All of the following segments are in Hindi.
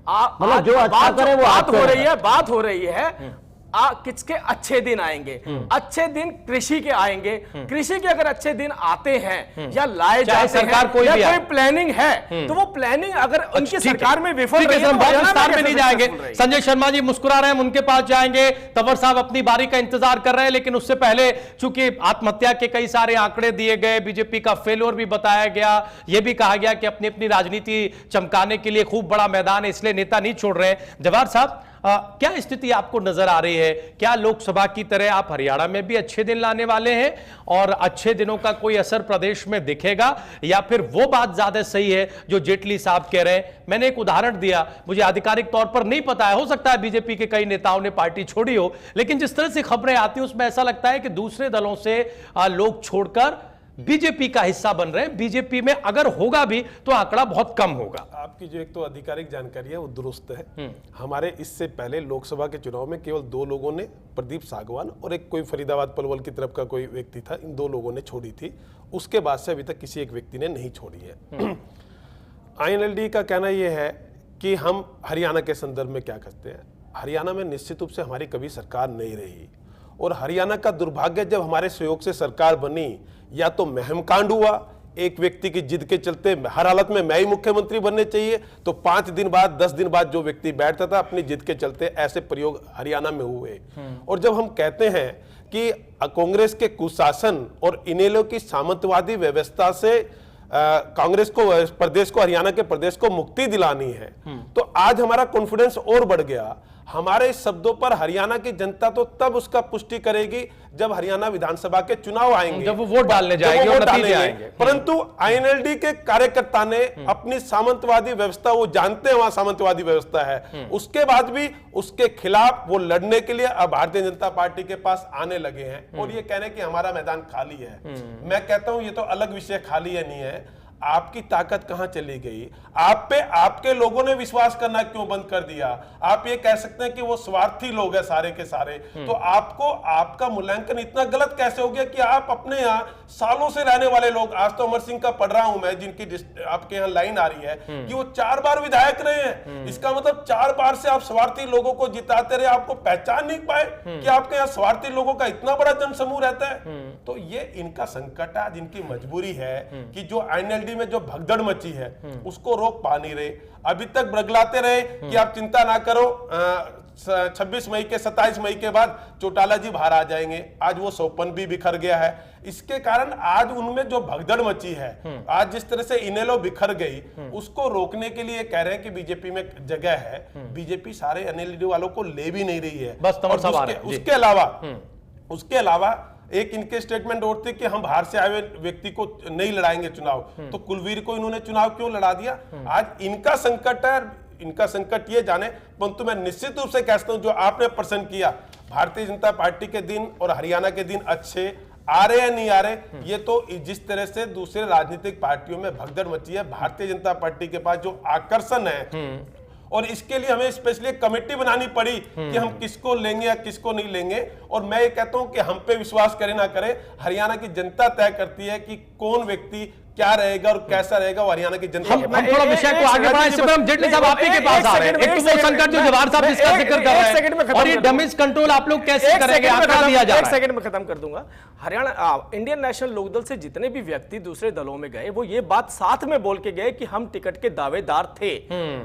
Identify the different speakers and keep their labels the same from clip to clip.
Speaker 1: मतलब जो अच्छा करे वो
Speaker 2: बात हो रही है किसके अच्छे दिन आएंगे। अच्छे दिन कृषि के आएंगे। कृषि के अगर अच्छे दिन आते हैं या लाए जाते
Speaker 3: सरकार
Speaker 2: हैं या कोई प्लानिंग है तो वो प्लानिंग अगर उनकी सरकार में विफल रही है तो
Speaker 3: विस्तार में नहीं जाएंगे। संजय शर्मा जी मुस्कुरा रहे हैं, हम उनके पास जाएंगे। तंवर साहब अपनी बारी का इंतजार कर रहे हैं, लेकिन उससे पहले चूंकि आत्महत्या के कई सारे आंकड़े दिए गए, बीजेपी का फेल्योर भी बताया गया, यह भी कहा गया कि अपनी अपनी राजनीति चमकाने के लिए खूब बड़ा मैदान है, इसलिए नेता नहीं छोड़ रहे हैं। जवाहर साहब, क्या स्थिति आपको नजर आ रही है? क्या लोकसभा की तरह आप हरियाणा में भी अच्छे दिन लाने वाले हैं और अच्छे दिनों का कोई असर प्रदेश में दिखेगा, या फिर वो बात ज्यादा सही है जो जेटली साहब कह रहे हैं? मैंने एक उदाहरण दिया, मुझे आधिकारिक तौर पर नहीं पता है, हो सकता है बीजेपी के कई नेताओं ने पार्टी छोड़ी हो, लेकिन जिस तरह से खबरें आती हैं उसमें ऐसा लगता है कि दूसरे दलों से लोग छोड़कर बीजेपी का हिस्सा बन रहे हैं। बीजेपी में अगर होगा भी तो आंकड़ा बहुत कम होगा।
Speaker 4: आपकी जो एक तो आधिकारिक जानकारी है वो दुरुस्त है। हमारे इससे पहले लोकसभा के चुनाव में केवल 2 लोगों ने, प्रदीप सागवान और एक कोई फरीदाबाद पलवल की तरफ का कोई व्यक्ति था, इन 2 लोगों ने छोड़ी थी। उसके बाद से अभी तक किसी एक व्यक्ति ने नहीं छोड़ी है। INLD का कहना यह है कि हम हरियाणा के संदर्भ में क्या करते हैं। हरियाणा में निश्चित रूप से हमारी कभी सरकार नहीं रही, और हरियाणा का दुर्भाग्य, जब हमारे सहयोग से सरकार बनी या तो महम कांड हुआ, एक व्यक्ति की जिद के चलते हर हालत में मैं ही मुख्यमंत्री बनने चाहिए, तो 5 दिन बाद 10 दिन बाद जो व्यक्ति बैठता था अपनी जिद के चलते, ऐसे प्रयोग हरियाणा में हुए। और जब हम कहते हैं कि कांग्रेस के कुशासन और इनेलो की सामंतवादी व्यवस्था से कांग्रेस को प्रदेश को, हरियाणा के प्रदेश को मुक्ति दिलानी है, तो आज हमारा कॉन्फिडेंस और बढ़ गया। हमारे इस शब्दों पर हरियाणा की जनता तो तब उसका पुष्टि करेगी जब हरियाणा विधानसभा के चुनाव आएंगे,
Speaker 3: जब वो वोट डालने जाएंगे और नतीजे आएंगे।
Speaker 4: परंतु INLD के कार्यकर्ता ने अपनी सामंतवादी व्यवस्था, वो जानते हैं वहां सामंतवादी व्यवस्था है, उसके बाद भी उसके खिलाफ वो लड़ने के लिए अब भारतीय जनता पार्टी के पास आने लगे हैं और ये कहने कि हमारा मैदान खाली है। मैं कहता हूं ये तो अलग विषय, खाली है नहीं है। आपकी ताकत कहां चली गई? आप पे आपके लोगों ने विश्वास करना क्यों बंद कर दिया? आप ये कह सकते हैं कि वो स्वार्थी लोग हैं सारे के सारे, तो आपको आपका मूल्यांकन इतना गलत कैसे हो गया कि आप अपने यहां सालों से रहने वाले लोग, आज तो अमर सिंह का पढ़ रहा हूं मैं, जिनकी आपके यहां लाइन आ रही है कि वो 4 बार विधायक रहे हैं। इसका मतलब 4 बार से आप स्वार्थी लोगों को जिताते रहे, आपको पहचान नहीं पाए कि आपके यहाँ स्वार्थी लोगों का इतना बड़ा जनसमूह रहता है। तो ये इनका संकट है, जिनकी मजबूरी है कि जो INLD में जो भगदड़ मची है उसको रोक पा नहीं रहे। अभी तक बरगलाते रहे कि आप चिंता ना करो, 26 मई के 27 मई के बाद चौटाला जी बाहर आ जाएंगे। आज वो सौपन भी बिखर गया है। इसके कारण आज उनमें जो भगदड़ मची है, आज जिस तरह से इनेलो बिखर गई, उसको रोकने के लिए कह रहे हैं कि बीजेपी में जगह है। बीजेपी सारे INLD वालों को ले भी नहीं रही है।
Speaker 3: बस
Speaker 4: उसके अलावा एक इनके स्टेटमेंट और थे कि हम बाहर से आए हुए व्यक्ति को नहीं लड़ाएंगे चुनाव, तो कुलवीर को इन्होंने चुनाव क्यों लड़ा दिया? आज इनका संकट है, इनका संकट ये जाने। परंतु मैं निश्चित रूप से कहता हूं, जो आपने प्रश्न किया, भारतीय जनता पार्टी के दिन और हरियाणा के दिन अच्छे आ रहे या नहीं आ रहे, ये तो जिस तरह से दूसरे राजनीतिक पार्टियों में भगदड़ मची है, भारतीय जनता पार्टी के पास जो आकर्षण है, और इसके लिए हमें स्पेशली कमेटी बनानी पड़ी कि हम किसको लेंगे या किसको नहीं लेंगे। और मैं ये कहता हूं कि हम पे विश्वास करे ना करे, हरियाणा की जनता तय करती है कि कौन व्यक्ति क्या रहेगा और कैसा रहेगा, वो हरियाणा की जनता।
Speaker 3: हम थोड़ा विषय को आगे बढ़ाएं, इससे पहले हम जेटली साहब आप ही के पास आ रहे हैं। एक तो वो संकट जो जवाहर साहब जिसका जिक्र कर रहे हैं, और ये डैमेज कंट्रोल आप लोग कैसे करेंगे? आंकड़ा दिया जा रहा है।
Speaker 2: 1 सेकंड में खत्म कर दूंगा। हरियाणा इंडियन नेशनल लोकदल से जितने भी व्यक्ति दूसरे दलों में गए, वो ये बात साथ में बोल के गए कि हम टिकट के दावेदार थे,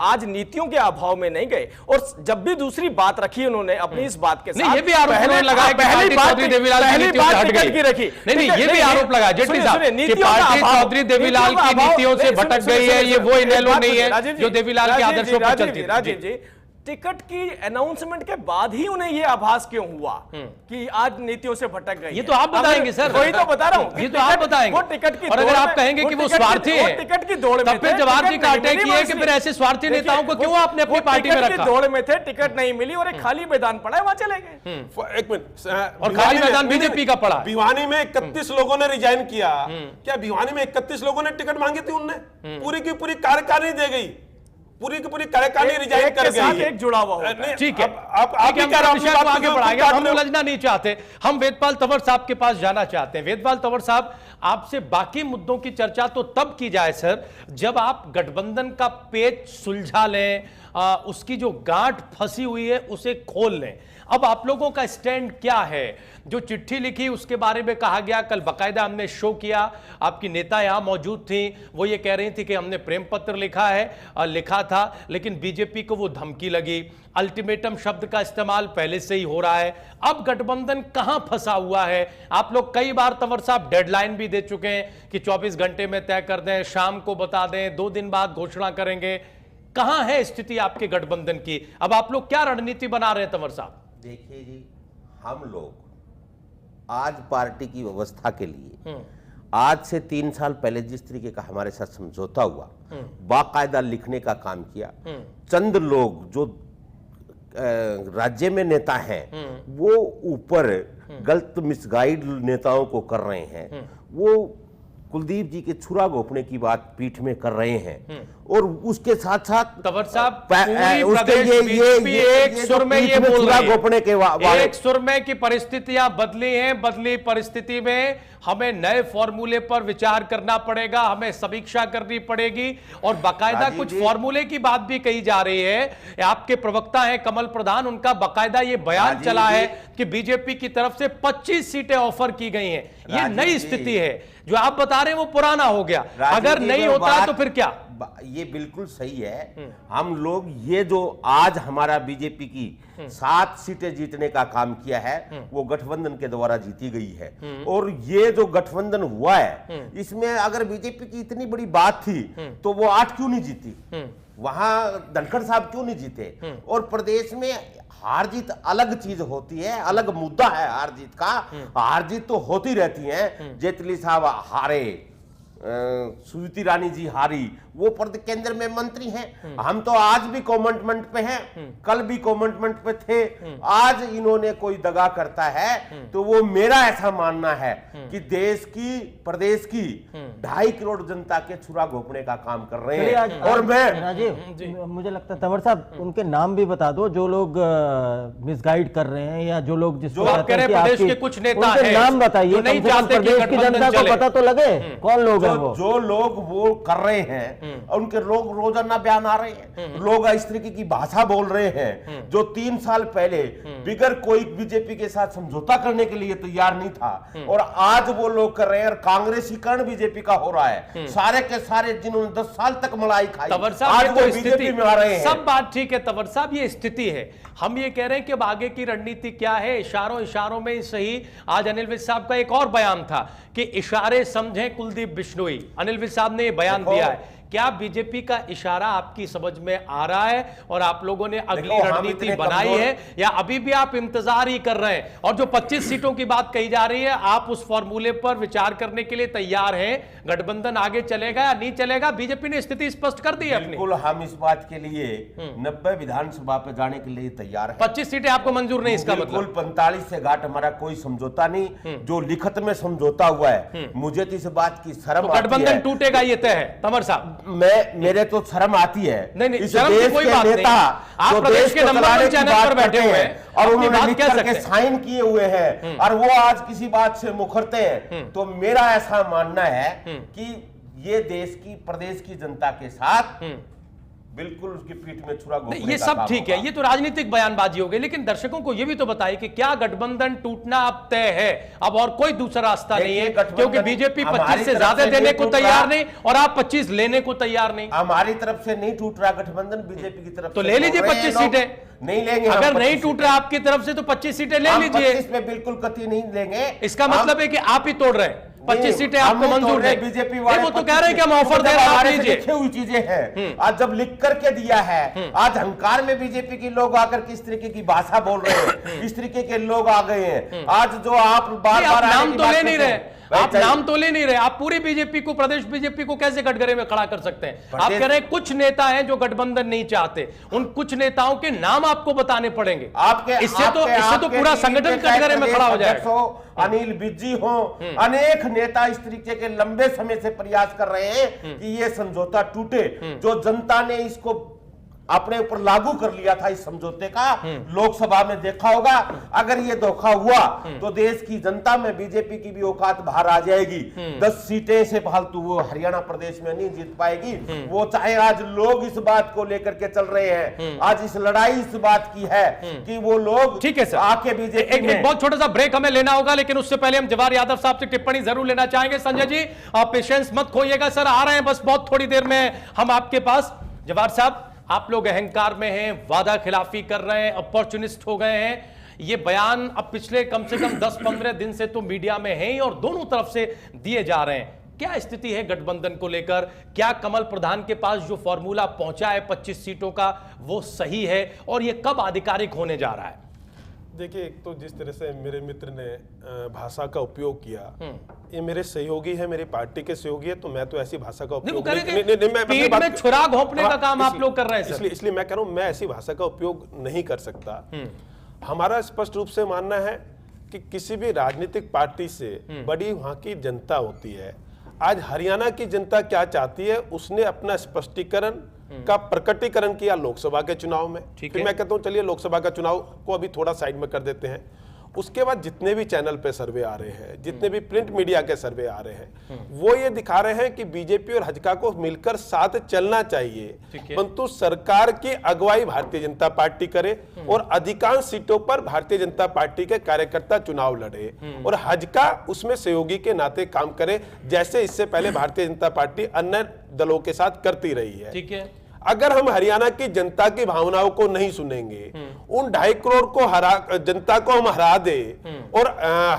Speaker 2: आज नीतियों के अभाव में नहीं गए। और जब भी दूसरी बात रखी उन्होंने अपनी इस बात के साथ,
Speaker 3: ये भी आरोप लगाया कि पार्टी चौधरी देवीलाल की नीतियों से हट गई। नहीं, ये भी आरोप लगाया जेटली साहब कि पार्टी चौधरी देवीलाल की नीतियों से भटक गई है, ये वो इनेलो नहीं है जो देवीलाल के आदर्शों पर चलती।
Speaker 2: राजीव जी, टिकट की अनाउंसमेंट के बाद ही उन्हें यह आभास क्यों हुआ कि आज नीतियों से भटक गई?
Speaker 3: ये तो आप बताएंगे सर,
Speaker 2: वही तो बता रहा हूं,
Speaker 3: ये तो आप बताएंगे।
Speaker 2: वो टिकट की,
Speaker 3: और अगर आप कहेंगे कि वो स्वार्थी है,
Speaker 2: टिकट की दौड़ में
Speaker 3: तब फिर जवाहर जी का अटैक किए कि फिर ऐसे स्वार्थी नेताओं को क्यों आपने अपनी पार्टी में रखा?
Speaker 2: दौड़ में थे, टिकट नहीं मिली और एक खाली मैदान पड़ा है, वहां चले गए।
Speaker 4: एक मिनट,
Speaker 3: और खाली मैदान बीजेपी का पड़ा।
Speaker 4: भिवानी में 31 लोगों ने रिजाइन किया। क्या भिवानी में 31 लोगों ने टिकट मांगी थी? उनने पूरी की पूरी कार्यकारिणी दे गई। पूरी की पूरी कार्यकारिणी रिजाइन
Speaker 2: एक
Speaker 4: कर
Speaker 2: के साथ
Speaker 4: गई है।
Speaker 2: एक जुड़ा हुआ होता है।
Speaker 4: नहीं,
Speaker 3: ठीक है,
Speaker 4: आप
Speaker 3: ठीक है,
Speaker 4: भी कह रहे
Speaker 3: हम
Speaker 4: हो,
Speaker 3: विषय
Speaker 4: अपनी
Speaker 3: को
Speaker 4: बात
Speaker 3: आगे
Speaker 4: को
Speaker 3: बढ़ाएंगे,
Speaker 4: काट
Speaker 3: हम
Speaker 4: रहे हो।
Speaker 3: उलझना नहीं चाहते। हम वेदपाल तंवर साहब के पास जाना चाहते हैं। वेदपाल तंवर साहब, आपसे बाकी मुद्दों की चर्चा तो तब की जाए सर, जब आप गठबंधन का पेच सुलझा लें, उसकी जो गांठ फंसी हुई है उसे खोल लें। अब आप लोगों का स्टैंड क्या है? जो चिट्ठी लिखी उसके बारे में कहा गया, कल बकायदा हमने शो किया, आपकी नेता यहां मौजूद थी, वो ये कह रही थी कि हमने प्रेम पत्र लिखा था, लेकिन बीजेपी को वो धमकी लगी। अल्टीमेटम शब्द का इस्तेमाल पहले से ही हो रहा है। अब गठबंधन कहां फंसा हुआ है? आप लोग कई बार तंवर साहब डेडलाइन भी दे चुके हैं कि 24 घंटे में तय कर दें, शाम को बता दें, 2 दिन बाद घोषणा करेंगे। कहां है स्थिति आपके गठबंधन की? अब आप लोग क्या रणनीति बना रहे हैं तंवर साहब?
Speaker 1: देखिए जी, हम लोग आज पार्टी की व्यवस्था के लिए आज से 3 साल पहले जिस तरीके का हमारे साथ समझौता हुआ, बाकायदा लिखने का काम किया। चंद लोग जो राज्य में नेता हैं वो ऊपर गलत मिसगाइड नेताओं को कर रहे हैं। वो कुलदीप जी के छुरा घोपने की बात पीठ में कर रहे हैं और उसके साथ साथ
Speaker 3: तंवर साहब,
Speaker 1: उसके
Speaker 3: एक सुर में ये बोल रही है,
Speaker 1: घोपने के
Speaker 3: एक सुर में की परिस्थितियां बदली हैं, बदली परिस्थिति में हमें नए फॉर्मूले पर विचार करना पड़ेगा, हमें समीक्षा करनी पड़ेगी और बाकायदा कुछ फॉर्मूले की बात भी कही जा रही है। आपके प्रवक्ता हैं कमल प्रधान, उनका बाकायदा ये बयान चला है कि बीजेपी की तरफ से 25 सीटें ऑफर की गई हैं। ये नई स्थिति है, जो आप बता रहे हैं वो पुराना हो गया। अगर नहीं होता तो फिर क्या?
Speaker 1: ये बिल्कुल सही है। हम लोग ये जो आज हमारा बीजेपी की 7 सीटें जीतने का काम किया है वो गठबंधन के द्वारा जीती गई है। और ये जो गठबंधन हुआ है इसमें अगर बीजेपी की इतनी बड़ी बात थी तो वो 8 क्यों नहीं जीती? वहां धनखड़ साहब क्यों नहीं जीते? और प्रदेश में हार जीत अलग चीज होती है, अलग मुद्दा है हार जीत का। हार जीत तो होती रहती है। जेटली साहब हारे, सुनीति रानी जी हारी, वो केंद्र में मंत्री हैं। हम तो आज भी कमेंटमेंट पे हैं, कल भी कमेंटमेंट पे थे। आज इन्होंने कोई दगा करता है तो वो मेरा ऐसा मानना है कि देश की, प्रदेश की 2.5 करोड़ जनता के छुरा घोपने का काम कर रहे हैं। और मैं
Speaker 5: राजीव, मुझे लगता है तंवर साहब उनके नाम भी बता दो जो लोग मिसगाइड कर रहे हैं या जो लोग
Speaker 3: जो आप कह रहे हैं प्रदेश के कुछ नेता हैं,
Speaker 5: नाम बताइए,
Speaker 3: नहीं चाहते कि
Speaker 5: प्रदेश की जनता को पता तो लगे कौन लोग हैं वो।
Speaker 1: जो लोग वो कर रहे हैं उनके लोग रोजाना बयान आ रहे हैं, लोग इस तरीके की भाषा बोल रहे हैं जो 3 साल पहले बिगर कोई बीजेपी के साथ समझौता करने के लिए तैयार नहीं था और आज वो लोग कर रहे हैं। और कांग्रेसीकरण बीजेपी का हो रहा है। सारे के सारे जिन्होंने 10 साल तक मलाई खाई आज वो बीजेपी में आ रहे हैं।
Speaker 3: सब बात ठीक है तंवर साहब, ये स्थिति है। हम ये कह रहे हैं कि अब आगे की रणनीति क्या है? इशारों में ही सही। आज अनिल विज साहब का एक और बयान था कि इशारे समझें कुलदीप बिश्नोई। अनिल विज साहब ने ये बयान दिया है। क्या बीजेपी का इशारा आपकी समझ में आ रहा है और आप लोगों ने अगली रणनीति बनाई है या अभी भी आप इंतजार ही कर रहे हैं? और जो 25 सीटों की बात कही जा रही है, आप उस फॉर्मूले पर विचार करने के लिए तैयार हैं? गठबंधन आगे चलेगा या नहीं चलेगा? बीजेपी ने स्थिति स्पष्ट कर दी है अपनी।
Speaker 1: बिल्कुल, हम इस बात के लिए 90 विधानसभा पे जाने के लिए तैयार है।
Speaker 3: 25 सीटें आपको मंजूर नहीं? इसका मतलब
Speaker 1: 45 से घाट हमारा कोई समझौता नहीं। जो लिखत में समझौता हुआ है, मुझे तो इस बात की शर्म आती है।
Speaker 3: गठबंधन टूटेगा ये तय है तंवर साहब?
Speaker 1: मेरे तो शर्म आती है।
Speaker 3: नहीं, शर्म की कोई बात नहीं। आप प्रदेश के नंबर 1 चैनल पर बैठे हुए हैं
Speaker 1: और उन्होंने लिख करके साइन किए हुए हैं और वो आज किसी बात से मुखरते हैं। तो मेरा ऐसा मानना है कि ये देश की, प्रदेश की जनता के साथ बिल्कुल उसकी पीठ में छुरा घोंपने
Speaker 3: ये
Speaker 1: का
Speaker 3: सब
Speaker 1: काम
Speaker 3: ठीक है,
Speaker 1: होगा।
Speaker 3: ये तो राजनीतिक बयानबाजी हो गई, लेकिन दर्शकों को ये भी तो बताइए कि क्या गठबंधन टूटना अब तय है? अब और कोई दूसरा रास्ता नहीं है, क्योंकि बीजेपी 25 से ज्यादा देने को तैयार नहीं और आप 25 लेने को तैयार नहीं।
Speaker 1: हमारी तरफ से नहीं टूट रहा गठबंधन, बीजेपी की तरफ
Speaker 3: तो ले लीजिए 25 सीटें।
Speaker 1: नहीं लेंगे।
Speaker 3: अगर नहीं टूट रहा आपकी तरफ से तो 25 सीटें ले लीजिए।
Speaker 1: 25 में बिल्कुल कतई नहीं लेंगे।
Speaker 3: इसका मतलब है कि आप ही तोड़ रहे हैं। 25 सीटें आपको मंजूर नहीं?
Speaker 1: बीजेपी
Speaker 3: वो तो कह रहे हैं कि हम ऑफर दे रहे हैं, आप लीजिए।
Speaker 1: लिखी हुई चीजें हैं। आज जब लिख करके दिया है, आज अहंकार में बीजेपी के लोग आकर किस तरीके की भाषा बोल रहे हैं, इस तरीके के लोग आ गए हैं। आज जो आप बार-बार
Speaker 3: नाम तो ले नहीं रहे, आप नाम तो ले नहीं रहे, आप पूरी बीजेपी को, प्रदेश बीजेपी को कैसे कटघरे में खड़ा कर सकते हैं? आप कह रहे हैं कुछ नेता हैं जो गठबंधन नहीं चाहते, उन कुछ नेताओं के नाम आपको बताने पड़ेंगे। इससे तो पूरा संगठन कटघरे में खड़ा हो जाएगा।
Speaker 1: अनिल बिज्जी हो, अनेक नेता इस तरीके के लंबे समय से प्रयास कर रहे हैं कि ये समझौता टूटे। जो जनता ने इसको अपने ऊपर लागू कर लिया था इस समझौते का। लोकसभा में देखा होगा, अगर ये धोखा हुआ तो देश की जनता में बीजेपी की भी औकात बाहर आ जाएगी। 10 सीटें से फालतू वो हरियाणा प्रदेश में नहीं जीत पाएगी। वो चाहे आज लोग इस बात को लेकर के चल रहे हैं, आज इस लड़ाई इस बात की है कि वो लोग
Speaker 3: ठीक है सर,
Speaker 1: आके बीजेपी
Speaker 3: एक बहुत छोटा सा ब्रेक हमें लेना होगा, लेकिन उससे पहले हम जवाहर यादव साहब से टिप्पणी जरूर लेना चाहेंगे। संजय जी, आप पेशेंस मत खोइएगा सर, आ रहे हैं बस बहुत थोड़ी देर में हम आपके पास। जवाहर साहब, आप लोग अहंकार में हैं, वादा खिलाफी कर रहे हैं, अपॉर्चुनिस्ट हो गए हैं। ये बयान अब पिछले कम से कम 10-15 दिन से तो मीडिया में है ही और दोनों तरफ से दिए जा रहे हैं। क्या स्थिति है गठबंधन को लेकर? क्या कमल प्रधान के पास जो फॉर्मूला पहुंचा है 25 सीटों का वो सही है और ये कब आधिकारिक होने जा रहा है?
Speaker 4: देखिए, एक तो जिस तरह से मेरे मित्र ने भाषा का उपयोग किया, ये मेरे सहयोगी है, मेरी पार्टी के सहयोगी है, तो मैं तो ऐसी भाषा का उपयोग
Speaker 3: पीठ में छुरा घोंपने का काम आप लोग कर रहे हैं।
Speaker 4: इसलिए मैं कह रहा हूं, मैं ऐसी भाषा का उपयोग नहीं कर सकता। हमारा स्पष्ट रूप से मानना है कि किसी भी राजनीतिक पार्टी से बड़ी वहां की जनता होती है। आज हरियाणा की जनता क्या चाहती है, उसने अपना स्पष्टीकरण का प्रकटीकरण किया लोकसभा के चुनाव में। फिर मैं कहता हूं चलिए लोकसभा का चुनाव को अभी थोड़ा साइड में कर देते हैं। उसके बाद जितने भी चैनल पे सर्वे आ रहे हैं, जितने भी प्रिंट मीडिया के सर्वे आ रहे हैं, वो ये दिखा रहे हैं कि बीजेपी और हजका को मिलकर साथ चलना चाहिए, परंतु सरकार की अगुवाई भारतीय जनता पार्टी करे और अधिकांश सीटों पर भारतीय जनता पार्टी के कार्यकर्ता चुनाव लड़े और हजका उसमें सहयोगी के नाते काम करे, जैसे इससे पहले भारतीय जनता पार्टी अन्य दलों के साथ करती रही है।
Speaker 3: ठीक है।
Speaker 4: अगर हम हरियाणा की जनता की भावनाओं को नहीं सुनेंगे, उन 2.5 करोड़ को जनता को हम हरा दे और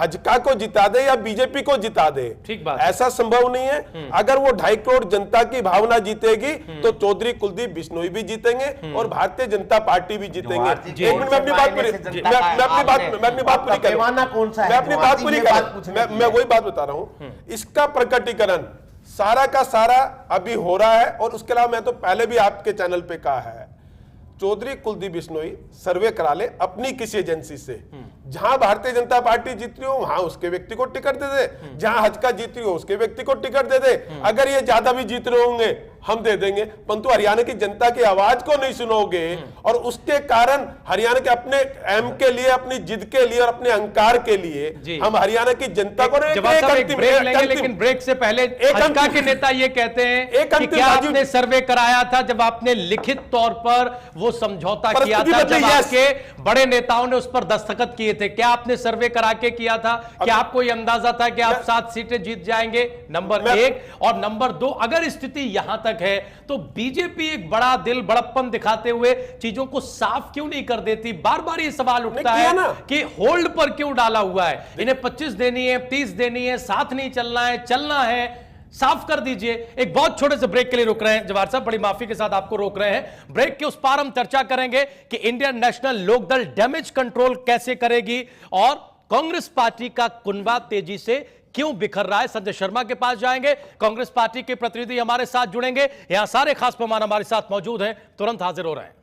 Speaker 4: हजका को जिता दे या बीजेपी को जिता दे,
Speaker 3: ठीक बात,
Speaker 4: ऐसा संभव नहीं है। अगर वो 2.5 करोड़ जनता की भावना जीतेगी तो चौधरी कुलदीप बिश्नोई भी जीतेंगे और भारतीय जनता पार्टी भी जीतेंगे। एक मिनट, मैं अपनी बात पूरी करूं, मैं वही बात बता रहा हूं। इसका प्रकटीकरण सारा का सारा अभी हो रहा है और उसके अलावा मैं तो पहले भी आपके चैनल पे कहा है, चौधरी कुलदीप बिश्नोई सर्वे करा ले अपनी किसी एजेंसी से, जहां भारतीय जनता पार्टी जीत रही हो वहां उसके व्यक्ति को टिकट दे दे, जहां हजका जीत रही हो उसके व्यक्ति को टिकट दे दे। अगर ये ज्यादा भी जीत रहे होंगे हम दे देंगे, परंतु हरियाणा की जनता की आवाज को नहीं सुनोगे और उसके कारण हरियाणा के अपने एम के लिए, अपनी जिद के लिए और अपने अहंकार के लिए हम हरियाणा की जनता को
Speaker 3: लेकिन ब्रेक से पहले हजका के नेता ये कहते हैं कि क्या आपने सर्वे कराया था जब आपने लिखित तौर पर वो समझौता किया था, जब आपके बड़े नेताओं ने उस पर दस्तखत किए थे, क्या आपने सर्वे करा के किया था? क्या आपको यह अंदाजा था कि आप 7 सीटें जीत जाएंगे? नंबर 1 और नंबर 2, अगर स्थिति यहां तक है तो बीजेपी एक बड़ा दिल बड़प्पन दिखाते हुए चीजों को साफ क्यों नहीं कर देती? बार बार ये सवाल उठता है कि होल्ड पर क्यों डाला हुआ है। इन्हें 25 देनी है, 30 देनी है, साथ नहीं चलना है, चलना है, साफ कर दीजिए। एक बहुत छोटे से ब्रेक के लिए रुक रहे हैं जवाहर साहब, बड़ी माफी के साथ आपको रोक रहे हैं। ब्रेक के उस पार हम चर्चा करेंगे कि Indian National Lokdal damage control कैसे करेगी और कांग्रेस पार्टी का कुनबा तेजी से क्यों बिखर रहा है। संजय शर्मा के पास जाएंगे, कांग्रेस पार्टी के प्रतिनिधि हमारे साथ जुड़ेंगे, यहां सारे खास मेहमान हमारे साथ मौजूद हैं, तुरंत हाजिर हो रहे हैं।